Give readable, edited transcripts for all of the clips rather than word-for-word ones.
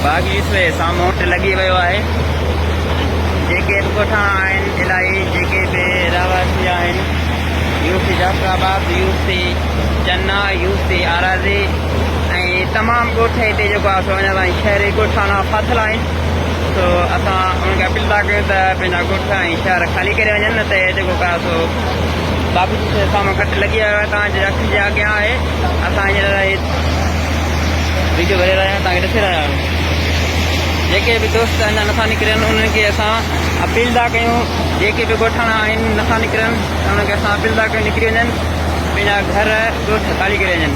बाग़ी इसमें साम्हूं लॻी वियो आहे। जेके ॻोठा आहिनि इलाही जेके बि रहवासी आहिनि यूसी जाफ़राबाद, यूसी चन्ना, यूसी आराज़ी ऐं तमामु ॻोठ हिते जेको आहे सो अञा ताईं शहरी ॻोठाणा फाथल आहिनि। सो असां उनखे अपील था कयूं त पंहिंजा ॻोठ ऐं शहर ख़ाली करे वञनि, न त जेको आहे सो बाबू जे साम्हूं कट लॻी वियो आहे तव्हांजे अखियुनि जे अॻियां आहे। असां हींअर वीडियो भरे रहिया आहियूं, तव्हांखे ॾिसी रहिया आहियूं। जेके बि दोस्त अञा नथा निकिरनि उन्हनि खे असां अपील था कयूं, जेके बि ॻोठाणा आहिनि नथा निकिरनि त उन्हनि खे असां अपील था कयूं निकिरी वञनि, पंहिंजा घर ॻोठ ख़ाली करे वञनि।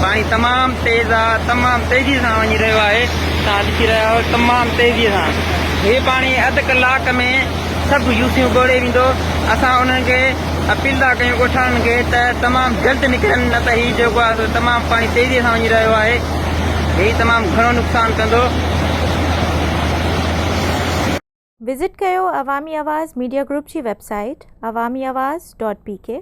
पाणी तमामु तेज़ आहे, तमामु तेज़ीअ सां वञी रहियो आहे। तव्हां ॾिसी रहिया आहियो तमामु तेज़ीअ सां। हीअ पाणी अधु कलाक में सभु यूसियूं ॻोड़े वेंदो। असां उन्हनि खे अपील था कयूं ॻोठाणनि खे त तमामु जल्द निकिरनि, न त हीउ जेको आहे तमामु पाणी तेज़ीअ सां वञी रहियो आहे। ही तमामु घणो नुक़सान कंदो। विज़िट कयो अवामी आवाज़ मीडिया ग्रुप जी वेबसाइट awamiawaz.pk।